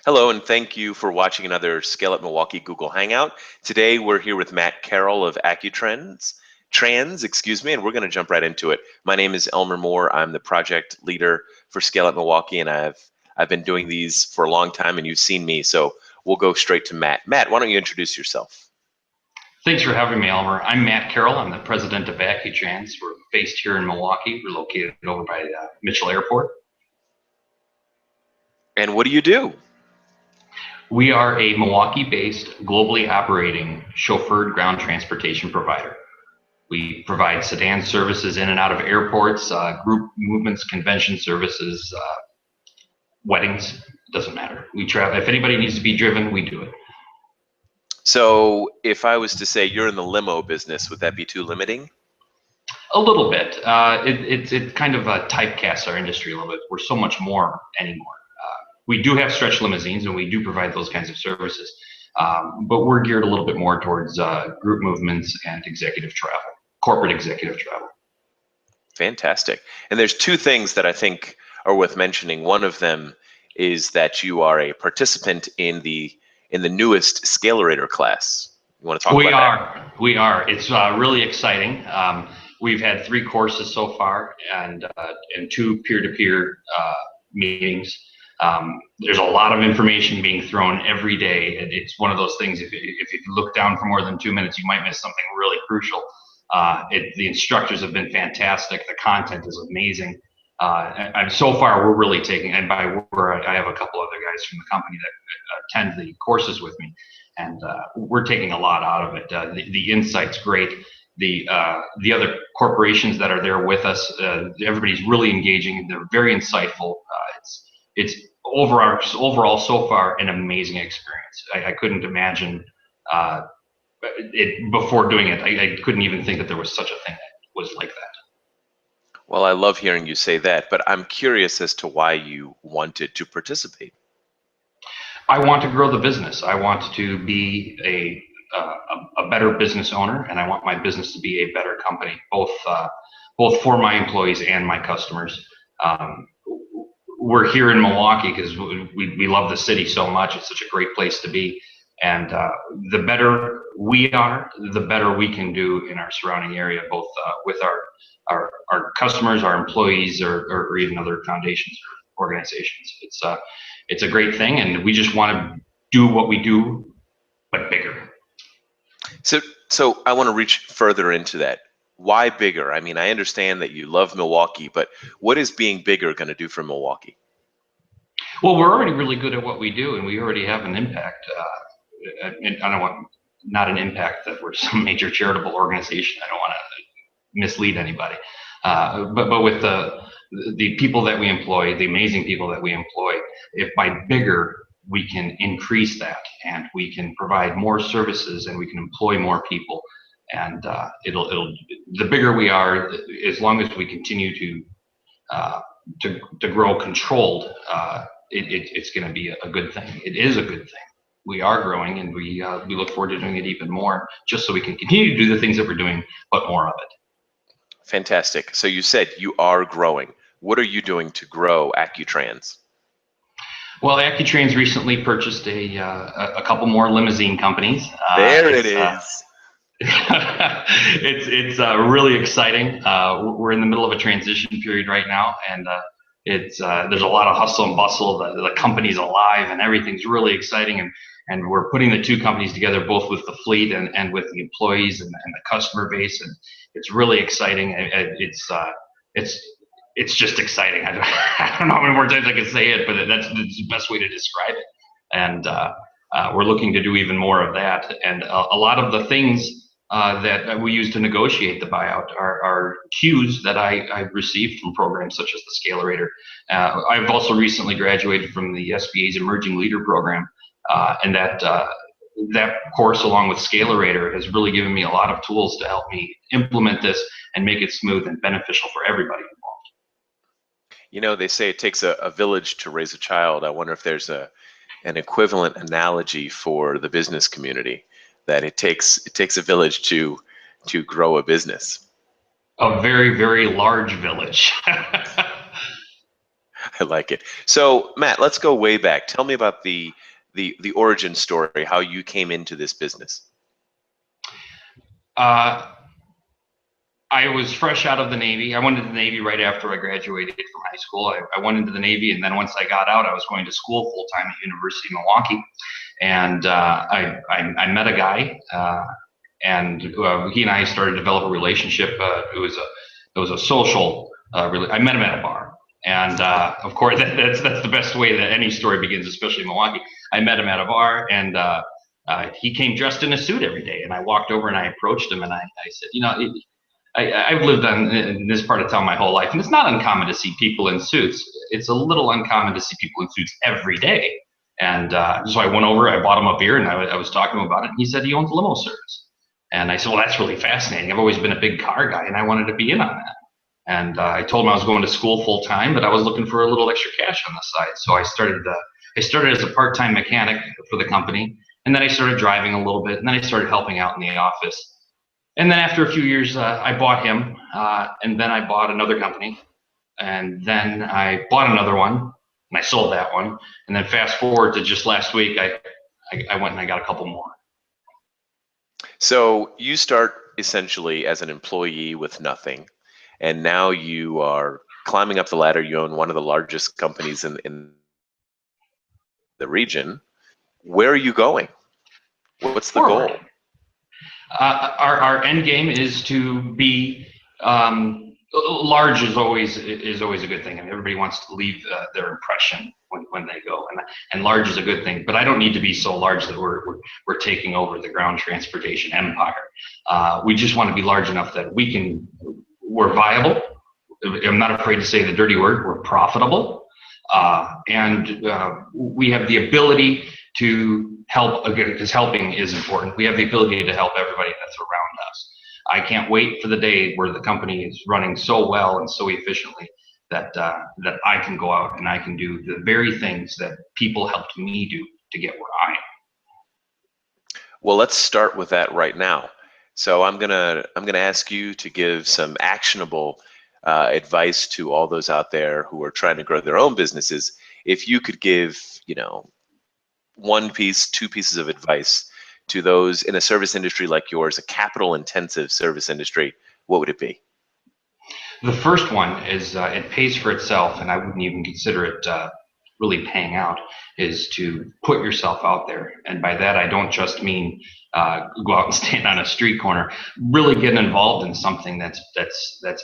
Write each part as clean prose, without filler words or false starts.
Hello, and thank you for watching another Scale Up Milwaukee Google Hangout. Today, we're here with Matt Carroll of AccuTrans, and we're going to jump right into it. My name is Elmer Moore. I'm the project leader for Scale Up Milwaukee, and I've been doing these for a long time, and you've seen me, so we'll go straight to Matt. Matt, why don't you introduce yourself? Thanks for having me, Elmer. I'm Matt Carroll. I'm the president of AccuTrans. We're based here in Milwaukee. We're located over by Mitchell Airport. And what do you do? We are a Milwaukee-based, globally operating chauffeured ground transportation provider. We provide sedan services in and out of airports, group movements, convention services, weddings, doesn't matter. We travel. If anybody needs to be driven, we do it. So if I was to say you're in the limo business, would that be too limiting? A little bit. It kind of typecasts our industry a little bit. We're so much more anymore. We do have stretch limousines, and we do provide those kinds of services, but we're geared a little bit more towards group movements and executive travel, corporate executive travel. Fantastic. And there's two things that I think are worth mentioning. One of them is that you are a participant in the newest Scalerator class. You want to talk about that? We are. It's really exciting. We've had 3 courses so far and 2 peer-to-peer meetings. There's a lot of information being thrown every day. It's one of those things, if you look down for more than 2 minutes, you might miss something really crucial. The instructors have been fantastic. The content is amazing. And so far, we're really taking, and by I have a couple other guys from the company that attend the courses with me, and we're taking a lot out of it. The insight's great. The other corporations that are there with us, everybody's really engaging. They're very insightful. It's overall so far an amazing experience. I couldn't imagine it before doing it. I couldn't even think that there was such a thing that was like that. Well, I love hearing you say that, but I'm curious as to why you wanted to participate. I want to grow the business. I want to be a better business owner, and I want my business to be a better company, both for my employees and my customers. We're here in Milwaukee because we love the city so much. It's such a great place to be. And the better we are, the better we can do in our surrounding area, both with our customers, our employees, or even other foundations or organizations. It's a great thing, and we just want to do what we do, but bigger. So I want to reach further into that. Why bigger? I mean, I understand that you love Milwaukee, but what is being bigger going to do for Milwaukee? Well, we're already really good at what we do, and we already have an impact. I don't want, not an impact that we're some major charitable organization. I don't want to mislead anybody. But with the people that we employ, the amazing people that we employ, if by bigger we can increase that, and we can provide more services, and we can employ more people, and the bigger we are, as long as we continue to grow controlled, it's going to be a good thing. It is a good thing. We are growing, and we look forward to doing it even more, just so we can continue to do the things that we're doing, but more of it. Fantastic. So you said you are growing. What are you doing to grow AccuTrans? Well, AccuTrans recently purchased a couple more limousine companies. There it is. It's really exciting. We're in the middle of a transition period right now, and there's a lot of hustle and bustle. The company's alive, and everything's really exciting. And we're putting the 2 companies together, both with the fleet and with the employees and the customer base, and it's really exciting. It's just exciting. I don't know how many more times I can say it, but that's the best way to describe it. And we're looking to do even more of that. And a lot of the things that we use to negotiate the buyout are cues that I've received from programs such as the Scalerator. I've also recently graduated from the SBA's Emerging Leader Program, and that course, along with Scalerator, has really given me a lot of tools to help me implement this and make it smooth and beneficial for everybody involved. You know, they say it takes a village to raise a child. I wonder if there's an equivalent analogy for the business community, that it takes a village to grow a business. A very, very large village. I like it. So Matt, let's go way back. Tell me about the origin story, how you came into this business. I was fresh out of the Navy. I went into the Navy right after I graduated from high school. I went into the Navy, and then once I got out, I was going to school full time at University of Milwaukee. And I met a guy, and he and I started to develop a relationship. It was a social. I met him at a bar, and of course that's the best way that any story begins, especially in Milwaukee. I met him at a bar, and he came dressed in a suit every day, and I walked over and I approached him, and I said, I've lived in this part of town my whole life, and it's not uncommon to see people in suits. It's a little uncommon to see people in suits every day. And so I went over, I bought him a beer, and I was talking to him about it. And he said he owns a limo service. And I said, well, that's really fascinating. I've always been a big car guy, and I wanted to be in on that. And I told him I was going to school full time, but I was looking for a little extra cash on the side. So I started as a part-time mechanic for the company, and then I started driving a little bit, and then I started helping out in the office. And then after a few years, I bought him, and then I bought another company, and then I bought another one, and I sold that one. And then fast forward to just last week, I went and I got a couple more. So you start essentially as an employee with nothing, and now you are climbing up the ladder. You own one of the largest companies in the region. Where are you going? What's the goal? Our end game is to be large. Is always a good thing. I mean, everybody wants to leave their impression when they go, and large is a good thing. But I don't need to be so large that we're taking over the ground transportation empire. We just want to be large enough that we're viable. I'm not afraid to say the dirty word. We're profitable, and we have the ability to help, again, because helping is important. We have the ability to help everybody that's around us. I can't wait for the day where the company is running so well and so efficiently that I can go out and I can do the very things that people helped me do to get where I am. Well, let's start with that right now. So I'm gonna ask you to give some actionable advice to all those out there who are trying to grow their own businesses. If you could give, one piece, two pieces of advice to those in a service industry like yours, a capital-intensive service industry, what would it be? The first one is it pays for itself, and I wouldn't even consider it really paying out, is to put yourself out there. And by that, I don't just mean go out and stand on a street corner. Really get involved in something that's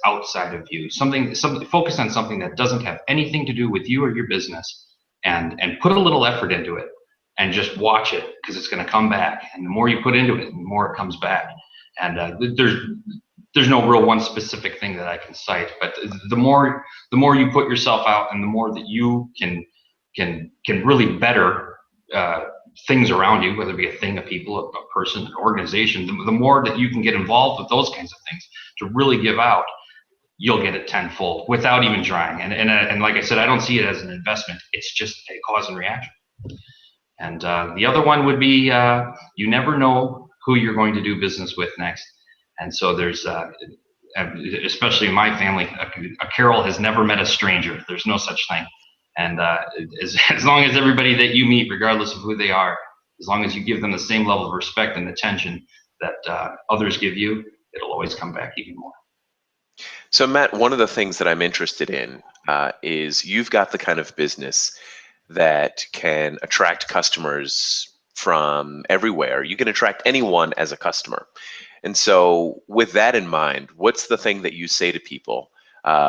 outside of you. Something focus on something that doesn't have anything to do with you or your business, and put a little effort into it. And just watch it, because it's going to come back. And the more you put into it, the more it comes back. And there's no real one specific thing that I can cite, but the more you put yourself out, and the more that you can really better things around you, whether it be a thing, a people, a person, an organization, the more that you can get involved with those kinds of things to really give out, you'll get it tenfold without even trying. And like I said, I don't see it as an investment. It's just a cause and reaction. And the other one would be you never know who you're going to do business with next. And so there's, especially in my family, a Carroll has never met a stranger. There's no such thing. And as long as everybody that you meet, regardless of who they are, as long as you give them the same level of respect and attention that others give you, it'll always come back even more. So Matt, one of the things that I'm interested in is you've got the kind of business that can attract customers from everywhere. You can attract anyone as a customer. And so with that in mind, what's the thing that you say to people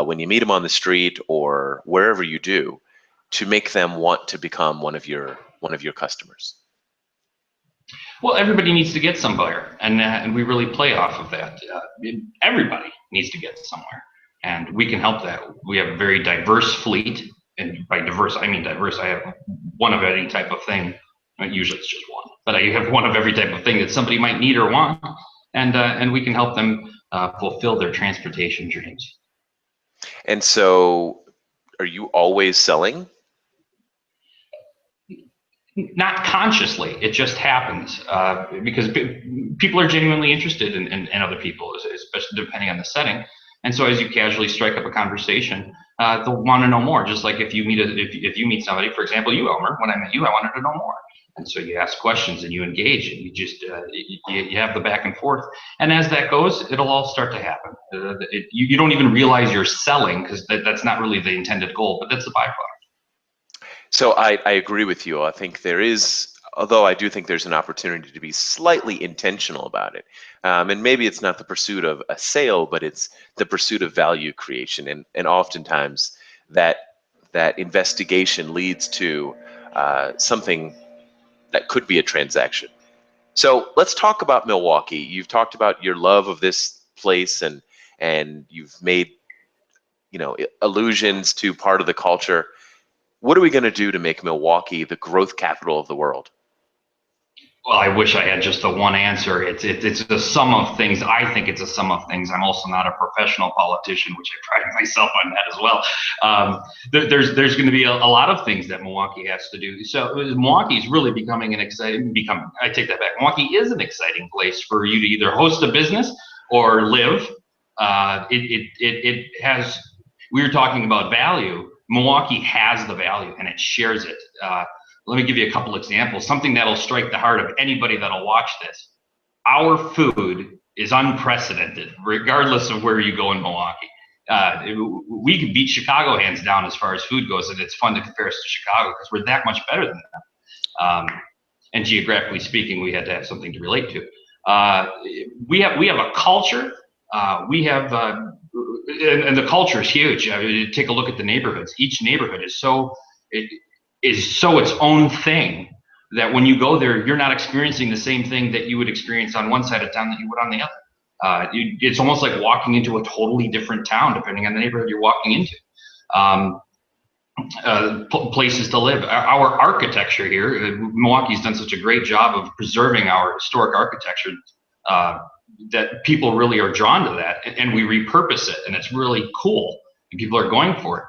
when you meet them on the street or wherever you do to make them want to become one of your customers? Well, everybody needs to get somewhere, and we really play off of that. Everybody needs to get somewhere, and we can help that. We have a very diverse fleet. And by diverse, I mean diverse. I have one of any type of thing. Usually it's just one, but I have one of every type of thing that somebody might need or want, and we can help them fulfill their transportation dreams. And so, are you always selling? Not consciously, it just happens because people are genuinely interested in other people, especially depending on the setting. And so as you casually strike up a conversation, they'll want to know more. Just like if you meet if you meet somebody, for example, you, Elmer, when I met you, I wanted to know more. And so you ask questions and you engage and you just you have the back and forth. And as that goes, it'll all start to happen. You don't even realize you're selling, because that's not really the intended goal, but that's the byproduct. So I agree with you. I think there is, although I do think there's an opportunity to be slightly intentional about it. And maybe it's not the pursuit of a sale, but it's the pursuit of value creation. And oftentimes that investigation leads to something that could be a transaction. So let's talk about Milwaukee. You've talked about your love of this place, and you've made, allusions to part of the culture. What are we going to do to make Milwaukee the growth capital of the world? Well, I wish I had just the one answer. It's a sum of things. I think it's a sum of things. I'm also not a professional politician, which I pride myself on that as well. There's going to be a lot of things that Milwaukee has to do. So Milwaukee is really becoming an exciting. I take that back. Milwaukee is an exciting place for you to either host a business or live. It has. We were talking about value. Milwaukee has the value and it shares it. Let me give you a couple examples, something that'll strike the heart of anybody that'll watch this. Our food is unprecedented, regardless of where you go in Milwaukee. We could beat Chicago hands down as far as food goes, and it's fun to compare us to Chicago because we're that much better than them. And geographically speaking, we had to have something to relate to. We have a culture. And the culture is huge. I mean, take a look at the neighborhoods. Each neighborhood is so its own thing that when you go there, you're not experiencing the same thing that you would experience on one side of town that you would on the other. It's almost like walking into a totally different town, depending on the neighborhood you're walking into. Places to live. Our architecture here, Milwaukee's done such a great job of preserving our historic architecture that people really are drawn to that, and we repurpose it, and it's really cool, and people are going for it.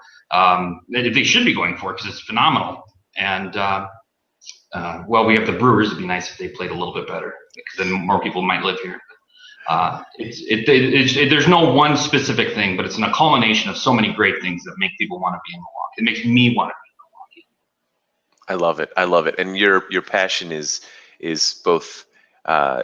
They should be going for it because it's phenomenal. And well, we have the Brewers. It'd be nice if they played a little bit better, because then more people might live here. There's no one specific thing, but it's a culmination of so many great things that make people want to be in Milwaukee. It makes me want to be in Milwaukee. I love it. I love it. And your passion is both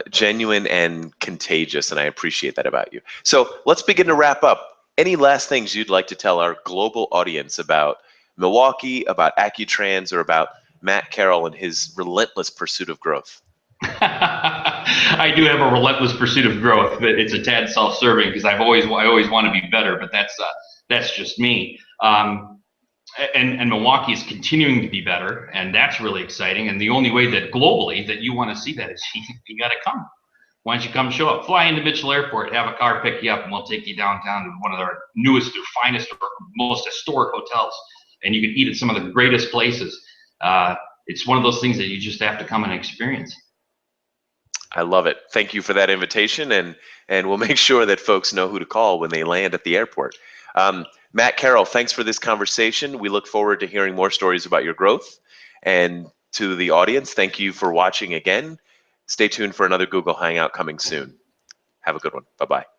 genuine and contagious, and I appreciate that about you. So let's begin to wrap up. Any last things you'd like to tell our global audience about Milwaukee, about AccuTrans, or about Matt Carroll and his relentless pursuit of growth? I do have a relentless pursuit of growth, but it's a tad self-serving because I always want to be better, but that's just me. And Milwaukee is continuing to be better, and that's really exciting. And the only way that globally that you want to see that is you got to come. Why don't you come show up? Fly into Mitchell Airport, have a car pick you up, and we'll take you downtown to one of our newest or finest or most historic hotels. And you can eat at some of the greatest places. It's one of those things that you just have to come and experience. I love it. Thank you for that invitation, and we'll make sure that folks know who to call when they land at the airport. Matt Carroll, thanks for this conversation. We look forward to hearing more stories about your growth. And to the audience, thank you for watching again. Stay tuned for another Google Hangout coming soon. Have a good one. Bye-bye.